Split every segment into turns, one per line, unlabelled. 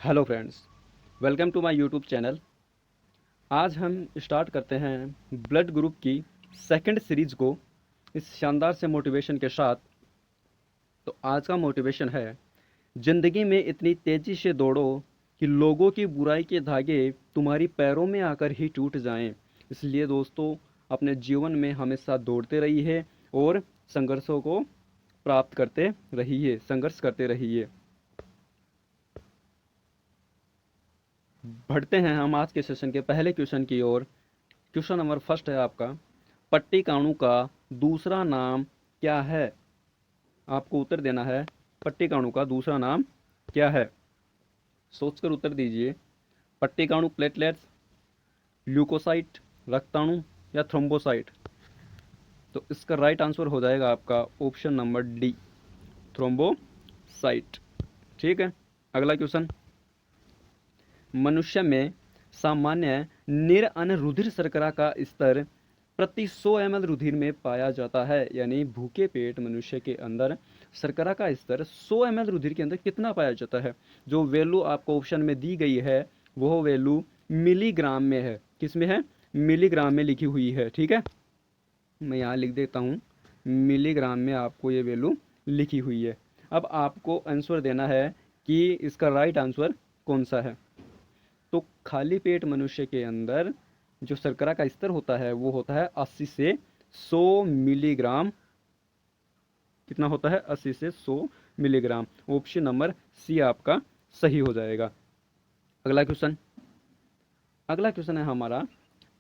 Hello friends, welcome to my YouTube channel. आज हम start करते हैं ब्लड ग्रुप की सेकंड सीरीज को इस शानदार से मोटिवेशन के साथ। तो आज का मोटिवेशन है, ज़िंदगी में इतनी तेज़ी से दौड़ो कि लोगों की बुराई के धागे तुम्हारी पैरों में आकर ही टूट जाएं। इसलिए दोस्तों, अपने जीवन में हमेशा दौड़ते रहिए और संघर्षों को प्राप्त करते रहिए, संघर्ष करते रहिए। बढ़ते हैं हम आज के सेशन के पहले क्वेश्चन की ओर। क्वेश्चन नंबर फर्स्ट है आपका, पट्टिकाणु का दूसरा नाम क्या है? आपको उत्तर देना है, पट्टिकाणु का दूसरा नाम क्या है? सोचकर उत्तर दीजिए। पट्टिकाणु प्लेटलेट्स, ल्यूकोसाइट, रक्ताणु या थ्रोम्बोसाइट? तो इसका राइट आंसर हो जाएगा आपका ऑप्शन नंबर डी, थ्रोम्बोसाइट। ठीक है, अगला क्वेश्चन। मनुष्य में सामान्य निरअनुरुधिर शर्करा का स्तर प्रति 100 ml रुधिर में पाया जाता है। यानी भूखे पेट मनुष्य के अंदर शर्करा का स्तर 100 ml रुधिर के अंदर कितना पाया जाता है? जो वैल्यू आपको ऑप्शन में दी गई है वह वैल्यू मिलीग्राम में है। किस में है? मिलीग्राम में लिखी हुई है। ठीक है, मैं यहाँ लिख देता हूँ, मिलीग्राम में आपको ये वैल्यू लिखी हुई है। अब आपको आंसर देना है कि इसका राइट आंसर कौन सा है। तो खाली पेट मनुष्य के अंदर जो शर्करा का स्तर होता है वो होता है 80 से 100 मिलीग्राम। कितना होता है? 80 से 100 मिलीग्राम। ऑप्शन नंबर सी आपका सही हो जाएगा। अगला क्वेश्चन। अगला क्वेश्चन है हमारा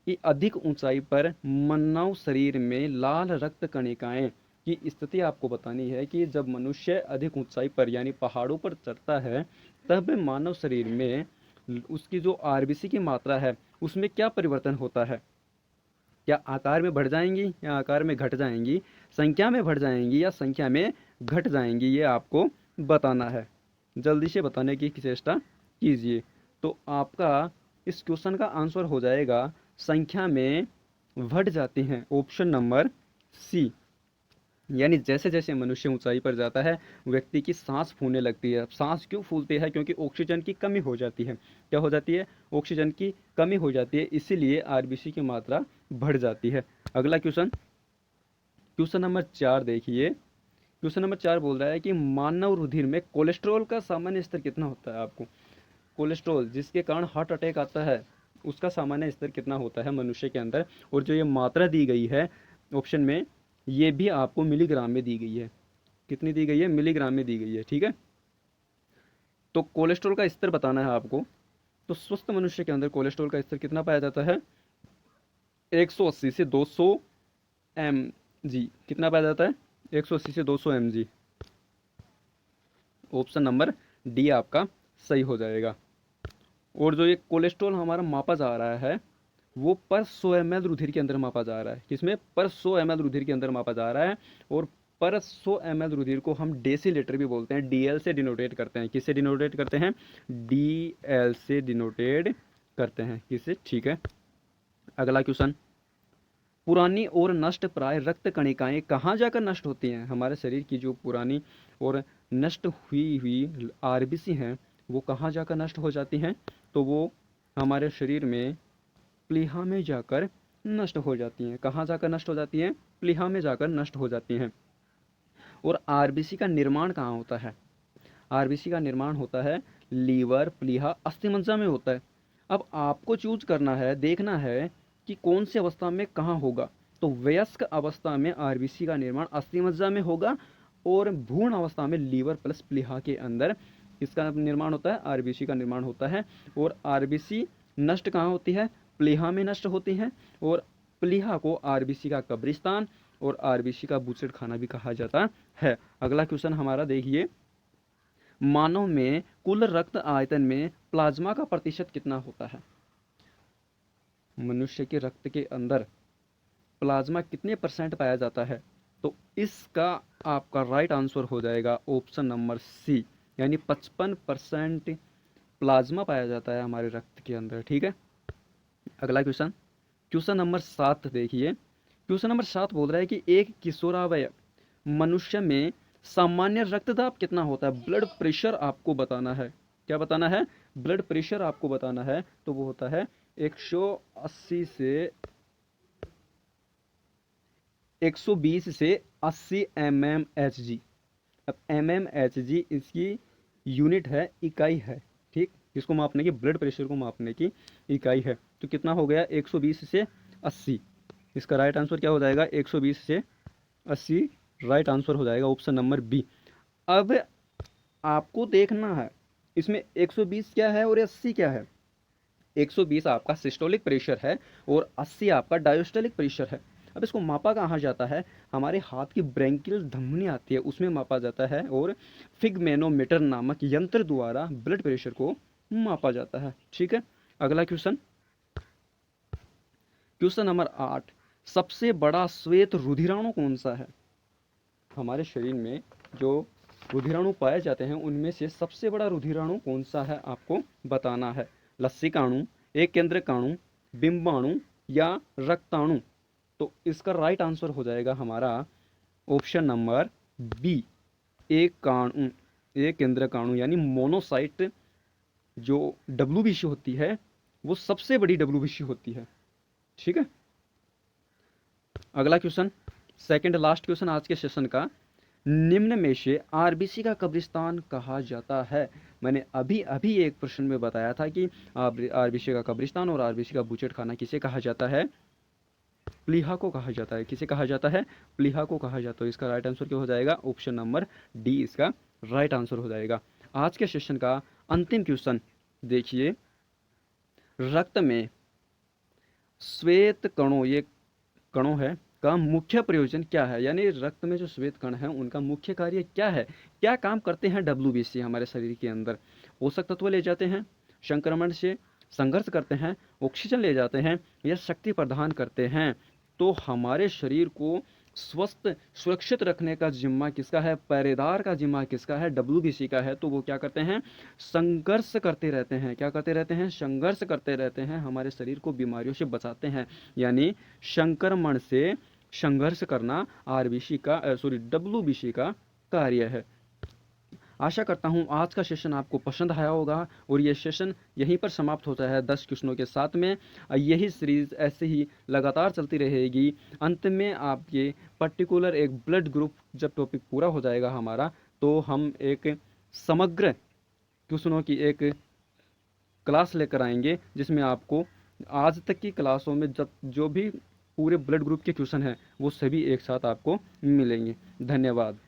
कि अधिक ऊंचाई पर मानव शरीर में लाल रक्त कणिकाएं की स्थिति आपको बतानी है कि जब मनुष्य अधिक ऊंचाई पर यानी पहाड़ों पर चढ़ता है तब मानव शरीर में उसकी जो आरबीसी की मात्रा है उसमें क्या परिवर्तन होता है? क्या आकार में बढ़ जाएंगी या आकार में घट जाएंगी, संख्या में बढ़ जाएंगी या संख्या में घट जाएंगी, ये आपको बताना है। जल्दी से बताने की चेष्टा कीजिए। तो आपका इस क्वेश्चन का आंसर हो जाएगा, संख्या में बढ़ जाती हैं, ऑप्शन नंबर सी। यानी जैसे जैसे मनुष्य ऊंचाई पर जाता है व्यक्ति की सांस फूलने लगती है। सांस क्यों फूलती है? क्योंकि ऑक्सीजन की कमी हो जाती है। क्या हो जाती है? ऑक्सीजन की कमी हो जाती है, इसीलिए आरबीसी की मात्रा बढ़ जाती है। अगला क्वेश्चन, क्वेश्चन नंबर 4 देखिए। क्वेश्चन नंबर 4 बोल रहा है कि मानव रुधिर में कोलेस्ट्रॉल का सामान्य स्तर कितना होता है? आपको कोलेस्ट्रॉल जिसके कारण हार्ट अटैक आता है उसका सामान्य स्तर कितना होता है मनुष्य के अंदर? और जो ये मात्रा दी गई है ऑप्शन में, ये भी आपको मिलीग्राम में दी गई है। कितनी दी गई है? मिलीग्राम में दी गई है। ठीक है, तो कोलेस्ट्रॉल का स्तर बताना है आपको। तो स्वस्थ मनुष्य के अंदर कोलेस्ट्रॉल का स्तर कितना पाया जाता है? 180 से 200 एम जी। कितना पाया जाता है? 180 से 200 M G. Option number D आपका सही हो जाएगा। और जो ये कोलेस्ट्रॉल हमारा मापा जा रहा है वो पर 100 ml रुधिर के अंदर मापा जा रहा है। किसमें? पर 100 ml रुधिर के अंदर मापा जा रहा है। और पर 100 ml रुधिर को हम डेसीलीटर भी बोलते हैं, डीएल से डिनोटेट करते हैं। किससे डिनोटेट करते हैं? डीएल से डिनोटेट करते हैं। किससे? ठीक है, अगला क्वेश्चन। पुरानी और नष्ट प्राय रक्त कणिकाएं कहाँ जाकर नष्ट होती हैं? हमारे शरीर की जो पुरानी और नष्ट हुई हुई आरबीसी हैं वो कहाँ जाकर नष्ट हो जाती हैं? तो वो हमारे शरीर में प्लीहा में जाकर नष्ट हो जाती हैं। कहाँ जाकर नष्ट हो जाती हैं? प्लीहा में जाकर नष्ट हो जाती हैं। और आरबीसी का निर्माण कहाँ होता है? आरबीसी का निर्माण होता है लीवर, प्लीहा, अस्थिमज्जा में होता है। अब आपको चूज करना है, देखना है कि कौन सी अवस्था में कहाँ होगा। तो वयस्क अवस्था में आरबीसी का निर्माण अस्थिमज्जा में होगा और भ्रूण अवस्था में लीवर प्लस प्लीहा के अंदर इसका निर्माण होता है, आरबीसी का निर्माण होता है। और आरबीसी नष्ट कहाँ होती है? प्लीहा में नष्ट होती हैं। और प्लीहा को आरबीसी का कब्रिस्तान और आरबीसी का बूचड़ खाना भी कहा जाता है। अगला क्वेश्चन हमारा देखिए, मानव में कुल रक्त आयतन में प्लाज्मा का प्रतिशत कितना होता है? मनुष्य के रक्त के अंदर प्लाज्मा कितने परसेंट पाया जाता है? तो इसका आपका राइट आंसर हो जाएगा ऑप्शन नंबर सी, यानी 55% प्लाज्मा पाया जाता है हमारे रक्त के अंदर। ठीक है, अगला क्वेश्चन। क्वेश्चन नंबर 7 देखिए। क्वेश्चन नंबर 7 बोल रहा है कि एक किशोरावय मनुष्य में सामान्य रक्तदाब कितना होता है? ब्लड प्रेशर आपको बताना है। क्या बताना है? ब्लड प्रेशर आपको बताना है, तो वो होता है 180 से 120 से 80 mmHg। अब mmHg इसकी यूनिट है, इकाई है, ठीक, इसको मापने की, ब्लड प्रेशर को मापने की इकाई है। तो कितना हो गया? 120 से 80। इसका राइट आंसर क्या हो जाएगा? 120 से 80 राइट आंसर हो जाएगा, ऑप्शन नंबर बी। अब आपको देखना है इसमें 120 क्या है और 80 क्या है। 120 आपका सिस्टोलिक प्रेशर है और 80 आपका डायोस्टोलिक प्रेशर है। अब इसको मापा कहाँ जाता है? हमारे हाथ की ब्रेंकियल धमनी आती है, उसमें मापा जाता है, और फिगमेनोमीटर नामक यंत्र द्वारा ब्लड प्रेशर को मापा जाता है। ठीक है, अगला क्वेश्चन, क्वेश्चन नंबर 8, सबसे बड़ा श्वेत रुधिराणु कौन सा है? हमारे शरीर में जो रुधिराणु पाए जाते हैं उनमें से सबसे बड़ा रुधिराणु कौन सा है, आपको बताना है। लसिकाणु, एक केंद्रकाणु, बिंबाणु या रक्ताणु? तो इसका राइट आंसर हो जाएगा हमारा ऑप्शन नंबर बी, एक काणु, एक केंद्रकाणु, यानी मोनोसाइट जो डब्ल्यूबीसी होती है वो सबसे बड़ी डब्ल्यूबीसी होती है। ठीक है, अगला क्वेश्चन, सेकंड लास्ट क्वेश्चन आज के सेशन का, निम्न में से आरबीसी का कब्रिस्तान कहा जाता है? मैंने अभी अभी एक प्रश्न में बताया था कि आरबीसी का कब्रिस्तान और आरबीसी का बूचड़ खाना किसे कहा जाता है? प्लीहा को कहा जाता है। किसे कहा जाता है? प्लीहा को कहा जाता है। इसका राइट आंसर क्या हो जाएगा? ऑप्शन नंबर डी इसका राइट आंसर हो जाएगा। आज के सेशन का अंतिम क्वेश्चन देखिए, रक्त में श्वेत कणों, ये कणों है, का मुख्य प्रयोजन क्या है? यानी रक्त में जो श्वेत कण है उनका मुख्य कार्य क्या है, क्या काम करते हैं डब्ल्यूबीसी हमारे शरीर के अंदर? पोषक तत्व ले जाते हैं, संक्रमण से संघर्ष करते हैं, ऑक्सीजन ले जाते हैं, या शक्ति प्रदान करते हैं? तो हमारे शरीर को स्वस्थ सुरक्षित रखने का जिम्मा किसका है? पहरेदार का जिम्मा किसका है? डब्ल्यूबीसी का है। तो वो क्या करते हैं? संघर्ष करते रहते हैं। क्या करते रहते हैं? संघर्ष करते रहते हैं, हमारे शरीर को बीमारियों से बचाते हैं। यानी संक्रमण से संघर्ष करना आरबीसी का डब्ल्यूबीसी का कार्य है। आशा करता हूँ आज का सेशन आपको पसंद आया होगा, और ये सेशन यहीं पर समाप्त होता है 10 क्वेश्चनों के साथ में। यही सीरीज़ ऐसे ही लगातार चलती रहेगी। अंत में आपके पर्टिकुलर एक ब्लड ग्रुप जब टॉपिक पूरा हो जाएगा हमारा, तो हम एक समग्र क्वेश्चनों की एक क्लास लेकर आएंगे, जिसमें आपको आज तक की क्लासों में जब जो भी पूरे ब्लड ग्रुप के क्वेश्चन हैं वो सभी एक साथ आपको मिलेंगे। धन्यवाद।